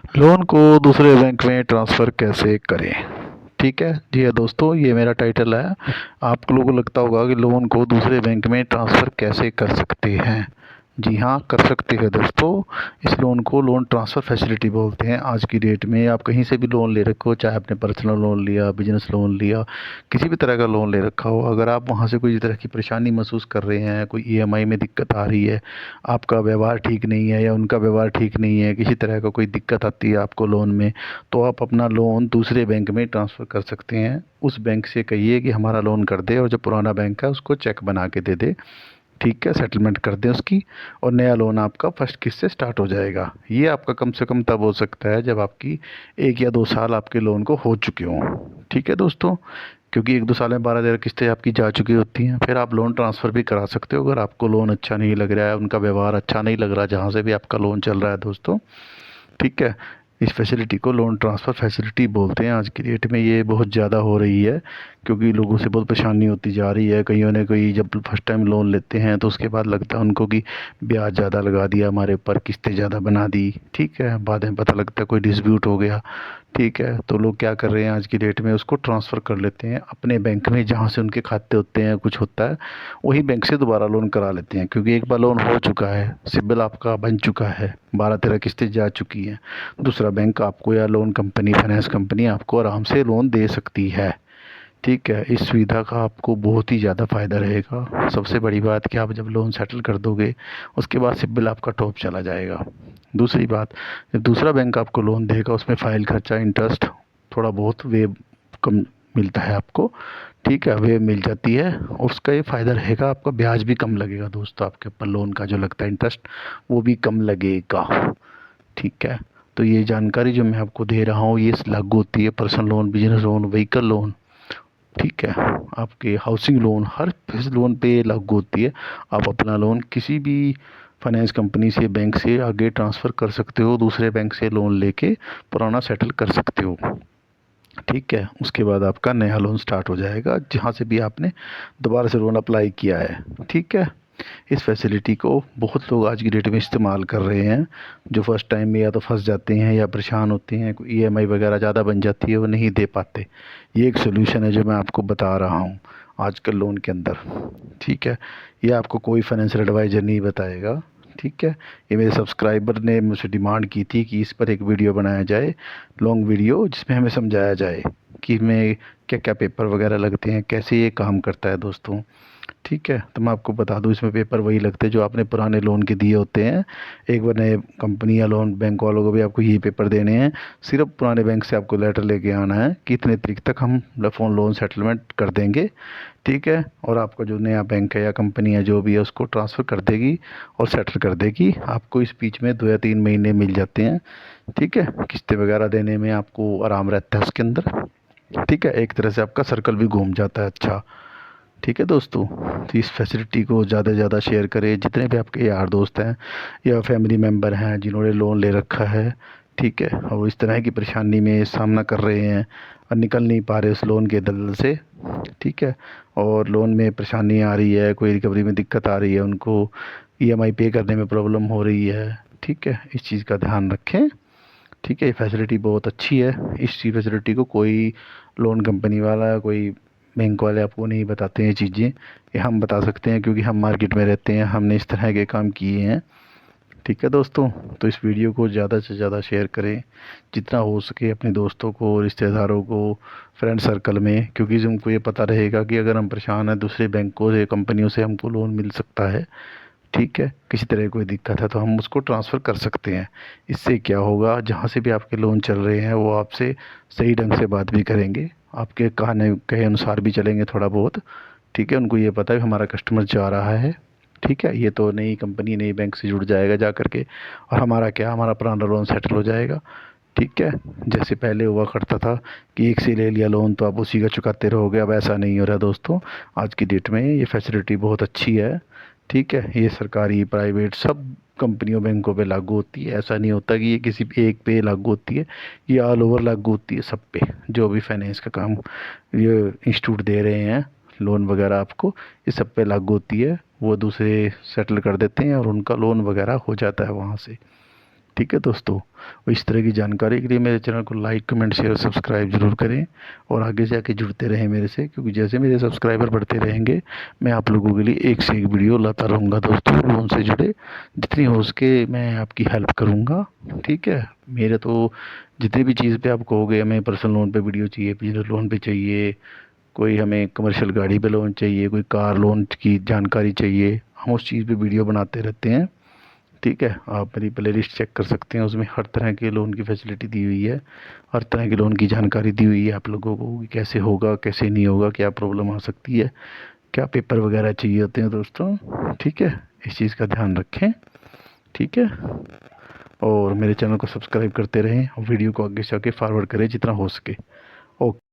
Loan को दूसरे bank में ट्रांसफ़र कैसे करें। ठीक है जी, हाँ दोस्तों, ये मेरा टाइटल है। आप लोगों को लगता होगा कि लोन को दूसरे बैंक में ट्रांसफ़र कैसे कर सकते हैं। जी हाँ, कर सकते हैं दोस्तों। इस लोन को लोन ट्रांसफ़र फैसिलिटी बोलते हैं। आज की डेट में आप कहीं से भी लोन ले रखो, चाहे आपने पर्सनल लोन लिया, बिजनेस लोन लिया, किसी भी तरह का लोन ले रखा हो, अगर आप वहाँ से कोई तरह की परेशानी महसूस कर रहे हैं, कोई ईएमआई में दिक्कत आ रही है, आपका व्यवहार ठीक नहीं है या उनका व्यवहार ठीक नहीं है, किसी तरह का कोई दिक्कत आती है आपको लोन में, तो आप अपना लोन दूसरे बैंक में ट्रांसफ़र कर सकते हैं। उस बैंक से कहिए कि हमारा लोन कर दे, और जो पुराना बैंक है उसको चेक बना के दे दे। ठीक है, सेटलमेंट कर दें उसकी, और नया लोन आपका फर्स्ट किस्त से स्टार्ट हो जाएगा। ये आपका कम से कम तब हो सकता है जब आपकी 1 या 2 साल आपके लोन को हो चुके हों। ठीक है दोस्तों, क्योंकि 1-2 साल में 12-13 किस्तें आपकी जा चुकी होती हैं। फिर आप लोन ट्रांसफ़र भी करा सकते हो अगर आपको लोन अच्छा नहीं लग रहा है, उनका व्यवहार अच्छा नहीं लग रहा जहाँ से भी आपका लोन चल रहा है दोस्तों। ठीक है, इस फैसिलिटी को लोन ट्रांसफ़र फैसिलिटी बोलते हैं। आज की डेट में ये बहुत ज़्यादा हो रही है, क्योंकि लोगों से बहुत परेशानी होती जा रही है। कईयों ने कोई जब फर्स्ट टाइम लोन लेते हैं तो उसके बाद लगता है उनको कि ब्याज ज़्यादा लगा दिया हमारे ऊपर, किस्तें ज़्यादा बना दी। ठीक है, बाद में पता लगता है कोई डिस्प्यूट हो गया। ठीक है, तो लोग क्या कर रहे हैं आज की डेट में, उसको ट्रांसफ़र कर लेते हैं अपने बैंक में, जहाँ से उनके खाते होते हैं, कुछ होता है वही बैंक से दोबारा लोन करा लेते हैं। क्योंकि एक बार लोन हो चुका है, सिबिल आपका बन चुका है, 12-13 किस्तें जा चुकी हैं, दूसरा बैंक आपको या लोन कंपनी, फाइनेंस कंपनी आपको आराम से लोन दे सकती है। ठीक है, इस सुविधा का आपको बहुत ही ज़्यादा फ़ायदा रहेगा। सबसे बड़ी बात कि आप जब लोन सेटल कर दोगे, उसके बाद सिबिल आपका टॉप चला जाएगा। दूसरी बात, जब दूसरा बैंक आपको लोन देगा, उसमें फ़ाइल खर्चा, इंटरेस्ट थोड़ा बहुत वे कम मिलता है आपको। ठीक है, वे मिल जाती है, और उसका ये फ़ायदा रहेगा, आपका ब्याज भी कम लगेगा दोस्तों। आपके ऊपर लोन का जो लगता है इंटरेस्ट, वो भी कम लगेगा। ठीक है, तो ये जानकारी जो मैं आपको दे रहा हूँ, ये लागू होती है personal loan, business loan, vehicle loan. ठीक है, आपके हाउसिंग लोन, हर लोन पे ये लागू होती है। आप अपना लोन किसी भी फाइनेंस कंपनी से, बैंक से आगे ट्रांसफ़र कर सकते हो, दूसरे बैंक से लोन लेके पुराना सेटल कर सकते हो। ठीक है, उसके बाद आपका नया लोन स्टार्ट हो जाएगा जहाँ से भी आपने दोबारा से लोन अप्लाई किया है। ठीक है, इस फैसिलिटी को बहुत लोग आज की डेट में इस्तेमाल कर रहे हैं, जो फर्स्ट टाइम में या तो फंस जाते हैं या परेशान होते हैं, कोई ईएमआई वगैरह ज़्यादा बन जाती है, वो नहीं दे पाते। ये एक सोल्यूशन है जो मैं आपको बता रहा हूँ आजकल लोन के अंदर। ठीक है, ये आपको कोई फाइनेंशियल एडवाइज़र नहीं बताएगा। ठीक है, ये मेरे सब्सक्राइबर ने मुझसे डिमांड की थी कि इस पर एक वीडियो बनाया जाए, लॉन्ग वीडियो, जिसमें हमें समझाया जाए कि इसमें क्या क्या पेपर वगैरह लगते हैं, कैसे ये काम करता है दोस्तों। ठीक है, तो मैं आपको बता दूं, इसमें पेपर वही लगते हैं जो आपने पुराने लोन के दिए होते हैं। एक बार नए कंपनी या लोन बैंक वालों को भी आपको यही पेपर देने हैं। सिर्फ पुराने बैंक से आपको लेटर लेके आना है कि इतने तारीख तक हम फ़ोन लोन सेटलमेंट कर देंगे। ठीक है, और आपका जो नया बैंक है या कंपनी है जो भी है, उसको ट्रांसफ़र कर देगी और सेटल कर देगी। आपको इस बीच में 2 या 3 महीने मिल जाते हैं। ठीक है, किस्तें वगैरह देने में आपको आराम रहता है उसके अंदर। ठीक है, एक तरह से आपका सर्कल भी घूम जाता है अच्छा। ठीक है दोस्तों, तो इस फैसिलिटी को ज़्यादा से ज़्यादा शेयर करें, जितने भी आपके यार दोस्त हैं या फैमिली मेम्बर हैं जिन्होंने लोन ले रखा है। ठीक है, और इस तरह की परेशानी में सामना कर रहे हैं और निकल नहीं पा रहे उस लोन के दलदल से। ठीक है, और लोन में परेशानी आ रही है, कोई रिकवरी में दिक्कत आ रही है, उनको ईएमआई पे करने में प्रॉब्लम हो रही है। ठीक है, इस चीज़ का ध्यान रखें। ठीक है, ये फैसिलिटी बहुत अच्छी है। इस फैसिलिटी को कोई लोन कंपनी वाला, कोई बैंक वाले आपको नहीं बताते हैं चीज़ें, ये हम बता सकते हैं, क्योंकि हम मार्केट में रहते हैं, हमने इस तरह के काम किए हैं। ठीक है दोस्तों, तो इस वीडियो को ज़्यादा से ज़्यादा शेयर करें, जितना हो सके अपने दोस्तों को, रिश्तेदारों को, फ्रेंड सर्कल में, क्योंकि उनको ये पता रहेगा कि अगर हम परेशान हैं, दूसरे बैंकों से, कंपनियों से हमको लोन मिल सकता है। ठीक है, किसी तरह की कोई दिक्कत है तो हम उसको ट्रांसफ़र कर सकते हैं। इससे क्या होगा, जहाँ से भी आपके लोन चल रहे हैं वो आपसे सही ढंग से बात भी करेंगे, आपके कहने कहे अनुसार भी चलेंगे थोड़ा बहुत। ठीक है, उनको ये पता है कि हमारा कस्टमर जा रहा है। ठीक है, ये तो नई कंपनी, नई बैंक से जुड़ जाएगा जा करके, और हमारा क्या, हमारा पुराना लोन सेटल हो जाएगा। ठीक है, जैसे पहले हुआ करता था कि एक से ले लिया लोन तो आप उसी का चुकाते रहोगे, अब ऐसा नहीं हो रहा दोस्तों। आज की डेट में ये फैसिलिटी बहुत अच्छी है। ठीक है, ये सरकारी, प्राइवेट, सब कंपनियों, बैंकों पे लागू होती है। ऐसा नहीं होता कि ये किसी एक पे लागू होती है, ये ऑल ओवर लागू होती है सब पे। जो भी फाइनेंस का काम ये इंस्टीट्यूट दे रहे हैं, लोन वगैरह आपको, ये सब पे लागू होती है। वो दूसरे सेटल कर देते हैं और उनका लोन वगैरह हो जाता है वहाँ से। ठीक है दोस्तों, और इस तरह की जानकारी के लिए मेरे चैनल को लाइक कमेंट शेयर सब्सक्राइब ज़रूर करें और आगे से आके जुड़ते रहें मेरे से, क्योंकि जैसे मेरे सब्सक्राइबर बढ़ते रहेंगे मैं आप लोगों के लिए एक से एक वीडियो लाता रहूँगा दोस्तों। लोन से जुड़े जितनी हो सके मैं आपकी हेल्प करूँगा। ठीक है, मेरे तो जितनी भी चीज़ पे आप कहोगे, हमें पर्सनल लोन पे वीडियो चाहिए, बिजनेस लोन पे चाहिए, कोई हमें कमर्शियल गाड़ी पे लोन चाहिए, कोई कार लोन की जानकारी चाहिए, हम उस चीज़ पे वीडियो बनाते रहते हैं। ठीक है, आप मेरी प्ले लिस्ट चेक कर सकते हैं, उसमें हर तरह के लोन की फैसिलिटी दी हुई है, हर तरह के लोन की जानकारी दी हुई है आप लोगों को कि कैसे होगा कैसे नहीं होगा, क्या प्रॉब्लम आ सकती है, क्या पेपर वगैरह चाहिए होते हैं दोस्तों। ठीक है, इस चीज़ का ध्यान रखें। ठीक है, और मेरे चैनल को सब्सक्राइब करते रहें और वीडियो को आगे से आगे फॉरवर्ड करें जितना हो सके। ओके।